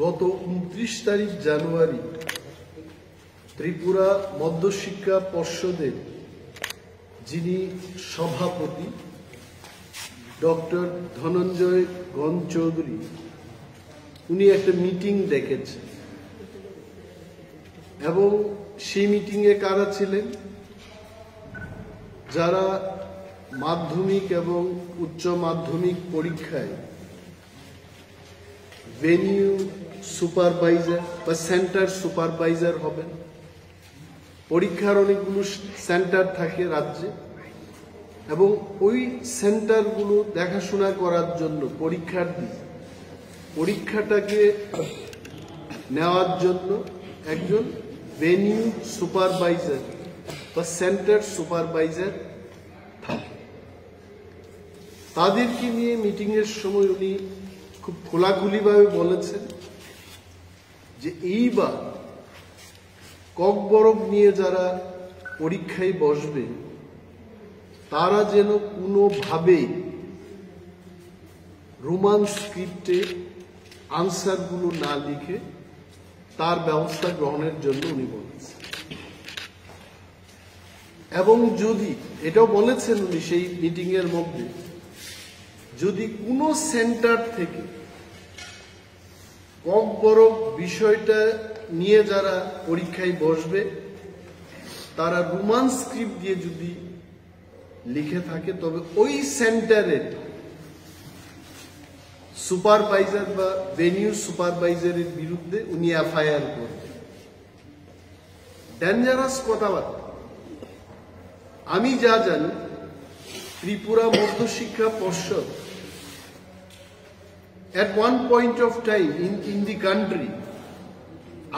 গত 29 তারিখ জানুয়ারি ত্রিপুরা মধ্যশিক্ষা পর্ষদের যিনি সভাপতি ডক্টর ধনঞ্জয় গণ চৌধুরী উনি একটা মিটিং ডেকেছেন এবং সেই মিটিংয়ে কারা ছিলেন, যারা মাধ্যমিক এবং উচ্চ মাধ্যমিক পরীক্ষায় ভেনিউ সুপারভাইজার বা সেন্টার সুপারভাইজার হবেন। পরীক্ষার অনেকগুলো সেন্টার থাকে রাজ্যে এবং ওই সেন্টারগুলো দেখাশোনা করার জন্য পরীক্ষাটাকে নেওয়ার জন্য একজন ভেনিউ সুপারভাইজার বা সেন্টার সুপারভাইজার থাকে। তাদেরকে নিয়ে মিটিংয়ের সময় উনি খুব খোলাখুলিভাবে বলেছেন যে এইবার ককবরক নিয়ে যারা পরীক্ষায় বসবে তারা যেন কোনোভাবেই রোমান স্ক্রিপ্টে আনসারগুলো না লিখে তার ব্যবস্থা গ্রহণের জন্য উনি বলেছেন। এবং যদি এটাও বলেছেন উনি সেই মিটিংয়ের মধ্যে, যদি কোনো সেন্টার থেকে ককবরক বিষয়টা নিয়ে যারা পরীক্ষায় বসবে তারা রোমান স্ক্রিপ্ট দিয়ে যদি লিখে থাকে তবে ওই সেন্টারের সুপারভাইজার বা ভেনিউ সুপারভাইজারের বিরুদ্ধে উনি এফআইআর করবেন। ডেঞ্জারাস কথাবার্তা। আমি যা জানি ত্রিপুরা মধ্যশিক্ষা পর্ষদ at one point of time in the country,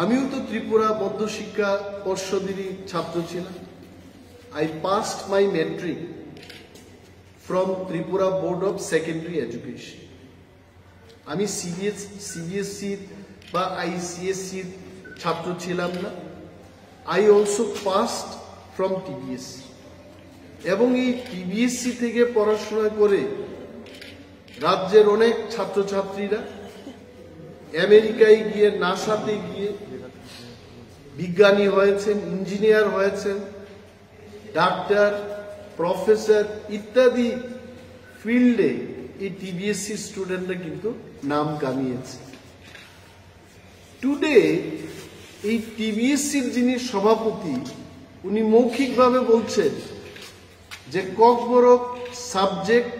আমিও তো ত্রিপুরা মধ্যশিক্ষা পর্ষদেরই ছাত্র ছিলাম। I passed my metric from Tripura Board of Secondary Education. আমি সিবিএসসি বা আইসিএসসি ছাত্র ছিলাম না। I also passed from TBSC এবং এই টিবিএসসি থেকে পড়াশোনা করে রাজ্যের অনেক ছাত্রছাত্রীরা আমেরিকায় গিয়ে নাসাতে গিয়ে বিজ্ঞানী হয়েছেন, ইঞ্জিনিয়ার হয়েছেন, ডাক্তার, প্রফেসর ইত্যাদি ফিল্ডে এই টিবিএসসি স্টুডেন্টরা কিন্তু নাম কামিয়েছে। টুডে এই টিবিএসসির যিনি সভাপতি উনি মৌখিকভাবে বলছেন যে ককবরক সাবজেক্ট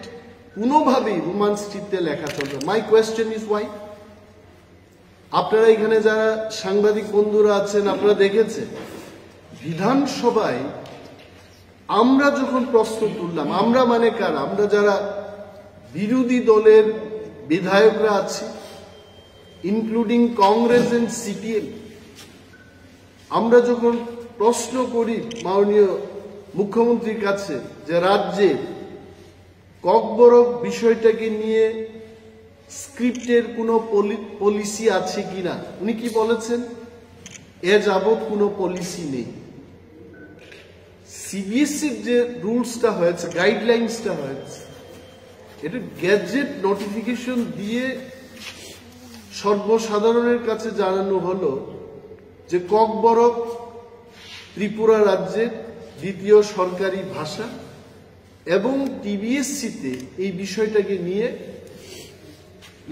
কোনোভাবেই রোমান স্ক্রিপ্টে লেখা চলবে। My question is Y? আপনারা এখানে যারা সাংবাদিক বন্ধুরা আছেন আপনারা দেখেছেন বিধানসভায় আমরা যখন প্রশ্ন তুললাম, আমরা মানে কারা? আমরা যারা বিরোধী দলের বিধায়করা আছি, ইনক্লুডিং কংগ্রেস এন্ড সিপিএম, আমরা যখন প্রশ্ন করি মাননীয় মুখ্যমন্ত্রীর কাছে যে রাজ্যে ককবরক বিষয়টাকে নিয়ে স্ক্রিপ্টের কোনো পলিসি আছে কিনা, উনি কি বলেছেন? এ যাবৎ কোনো পলিসি নেই। সিবিএসসির যে রুলসটা হয়েছে, গাইডলাইন্সটা হয়েছে, এটা গ্যাজেট নোটিফিকেশন দিয়ে সর্বসাধারণের কাছে জানানো হলো যে ককবরক ত্রিপুরা রাজ্যের দ্বিতীয় সরকারি ভাষা এবং টিবিএসসিতে এই বিষয়টাকে নিয়ে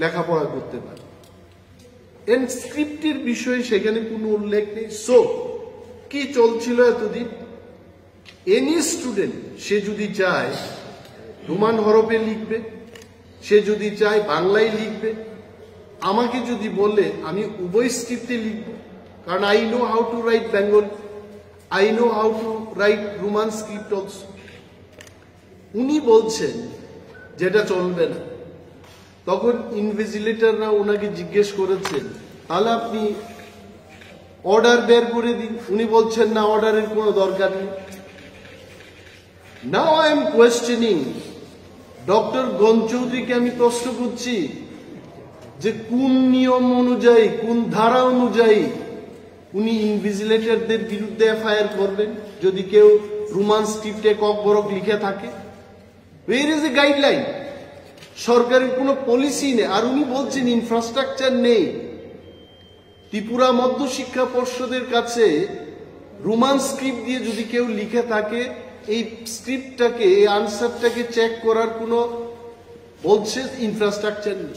লেখাপড়া করতে পারে। এন্ড স্ক্রিপ্টের বিষয়ে সেখানে কোনো উল্লেখ নেই। সো কি চলছিল এতদিন? এনি স্টুডেন্ট সে যদি চায় রোমান হরফে লিখবে, সে যদি চায় বাংলায় লিখবে, আমাকে যদি বলে আমি উভয় স্ক্রিপ্টে লিখব, কারণ I know how to right Bengal, I know how to right Roman script also. উনি বলছেন যেটা চলবে না। তখন ইনভিজিলেটররা ওনাকে জিজ্ঞেস করেছেন তাহলে আপনি অর্ডার বের করে দিন। উনি বলছেন না, অর্ডারের কোনো দরকার নেই। Now I am questioning doctor গণ চৌধুরীকে, আমি প্রশ্ন করছি যে কোন নিয়ম অনুযায়ী, কোন ধারা অনুযায়ী উনি ইনভিজিলেটরদের বিরুদ্ধে এফআইআর করবেন যদি কেউ রোমান স্ক্রিপ্টে ককবরক লিখে থাকে? ওয়ের ইজ এ গাইডলাইন? সরকারের কোনো পলিসি নেই। আর উনি বলছেন ইনফ্রাস্ট্রাকচার নেই। ত্রিপুরা মধ্য শিক্ষা পর্ষদের কাছে রোমান স্ক্রিপ্ট দিয়ে যদি কেউ লিখে থাকে, এই স্ক্রিপ্টটাকে, এই আনসারটাকে চেক করার কোনো বলছে ইনফ্রাস্ট্রাকচার নেই।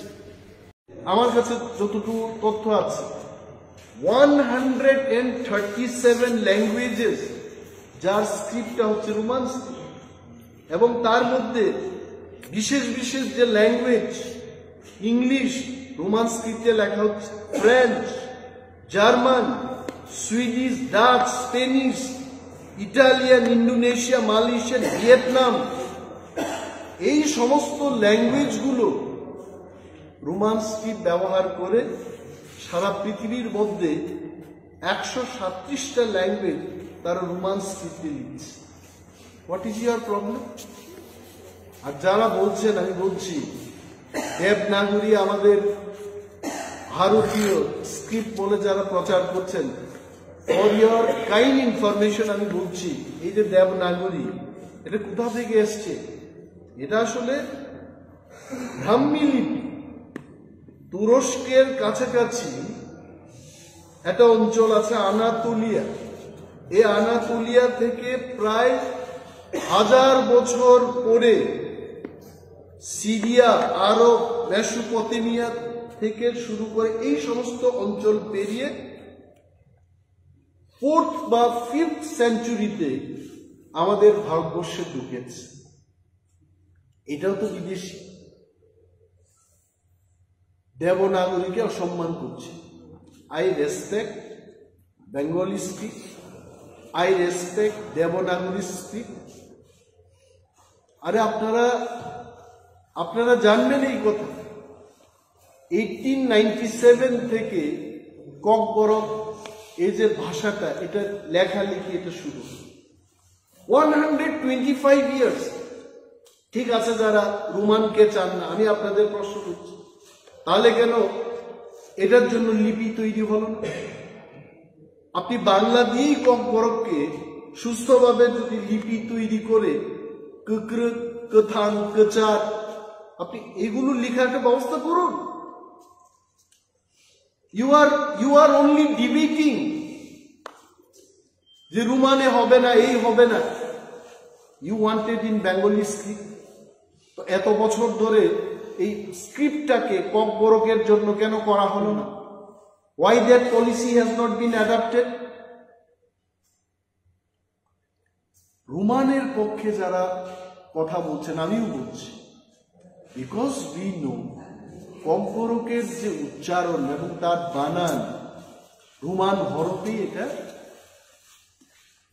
আমার কাছে যতটুকু তথ্য আছে 137 ল্যাঙ্গুয়েজেস যার স্ক্রিপ্টটা হচ্ছে রোমান স্ক্রিপ্ট, এবং তার মধ্যে বিশেষ বিশেষ যে ল্যাঙ্গুয়েজ, ইংলিশ রোমান স্ক্রিপ্টে লেখা হচ্ছে, French, German, Swedish, Dutch, Spanish, Italian, Indonesia, Malaysian, Vietnam, এই সমস্ত ল্যাঙ্গুয়েজগুলো রোমান স্ক্রিপ্ট ব্যবহার করে সারা পৃথিবীর মধ্যে 137টা ল্যাঙ্গুয়েজ তারা রোমান স্ক্রিপ্টে লিখছে। What is your problem? আর যারা বলছেন, আমি বলছি দেবনাগরী আমাদের ভারতীয় স্ক্রিপ্ট বলে যারা প্রচার করছেন, ফর ইউর কাইন্ড ইনফরমেশন আমি বলছি, এই যে দেবনাগরী, এটা কোথা থেকে এসছে? এটা আসলে ব্রাহ্মী লিপি। তুরস্কের কাছাকাছি একটা অঞ্চল আছে আনাতোলিয়া, এই আনাতোলিয়া থেকে প্রায় 1000 বছর পরে সিরিয়া, আরব, মেসোপটেমিয়া থেকে শুরু করে এই সমস্ত অঞ্চল পেরিয়ে 4th বা 5th সেঞ্চুরিতে আমাদের ভারতবর্ষে ঢুকেছে। এটাও তো বিদেশি। দেবনাগরীকে অসম্মান করছে। I respect Bengali speak, I respect Devanagari speak. আরে আপনারা জানবেন এই কথা, 1897 থেকে ককবরক এই যে ভাষাটা, এটা লেখালেখি এটা শুরু 125 ইয়ার্স। ঠিক আছে, যারা রোমানকে চান না, আমি আপনাদের প্রশ্ন করছি, তাহলে কেন এটার জন্য লিপি তৈরি হলো না? আপনি বাংলা দিয়েই ককবরককে সুস্থভাবে যদি লিপি তৈরি করে কক্র, কথান, কচার, আপনি এগুলো লেখার একটা ব্যবস্থা করুন। ইউ আর অনলি ডিবেটিং যে রোমানে হবে না, এই হবে না। You wanted in Bengali script. তো এত বছর ধরে এই স্ক্রিপ্টটাকে ককবরকের জন্য কেন করা হলো না? Why that policy has not been adopted? রোমানের পক্ষে যারা কথা বলছেন, আমিও বলছি, বিকজ উই নো ককবরকের যে উচ্চারণ এবং তার বানান রোমান হরফেই এটা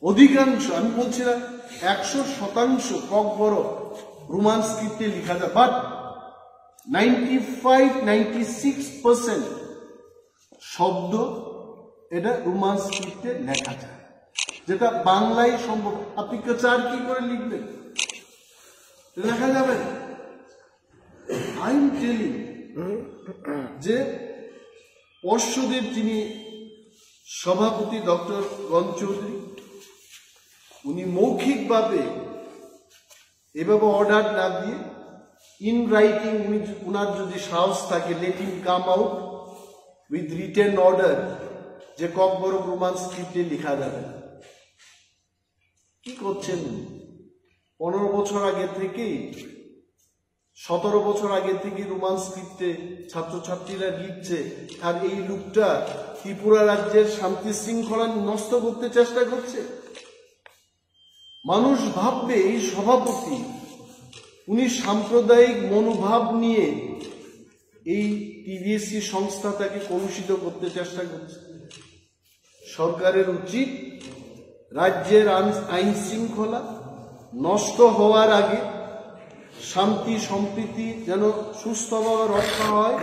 অধিকাংশ, আমি বলছি না 100% ককবরক রোমান স্ক্রিপ্টে লেখা যায়, বাট 95-96% শব্দ এটা রোমান স্ক্রিপ্টে লেখা যায়, যেটা বাংলায় সম্ভব। আপনি কচার কি করে লিখবেন? লেখা যাবে না। আই এম টেলিং যে পর্ষদের যিনি সভাপতি ডক্টর গণ চৌধুরী, উনি মৌখিকভাবে এভাবে অর্ডার না দিয়ে ইন রাইটিং, উনার যদি সাহস থাকে, let him come out with written order যে ককবরক রোমান স্ক্রিপ্টে লেখা যাবে। কি করছেন? 15 বছর আগে থেকেই, 17 বছর আগে থেকে রোমান স্ক্রিপ্টে ছাত্রছাত্রীরা লিখছে, আর এই লোকটা ত্রিপুরা রাজ্যের শান্তি শৃঙ্খলা নষ্ট করতে চেষ্টা করছে। মানুষ ভাববে এই সভাপতি, উনি সাম্প্রদায়িক মনোভাব নিয়ে এই টিভিএসসি সংস্থাটাকে কলুষিত করতে চেষ্টা করছে। সরকারের উচিত রাজ্যের আইন শৃঙ্খলা নষ্ট হওয়ার আগে, শান্তি সম্প্রীতি যেন সুস্থভাবে রক্ষা হয়,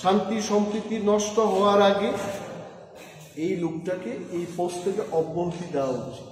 শান্তি সম্প্রীতি নষ্ট হওয়ার আগে এই লোকটাকে এই পোস্ট থেকে অব্যাহতি দেওয়া উচিত।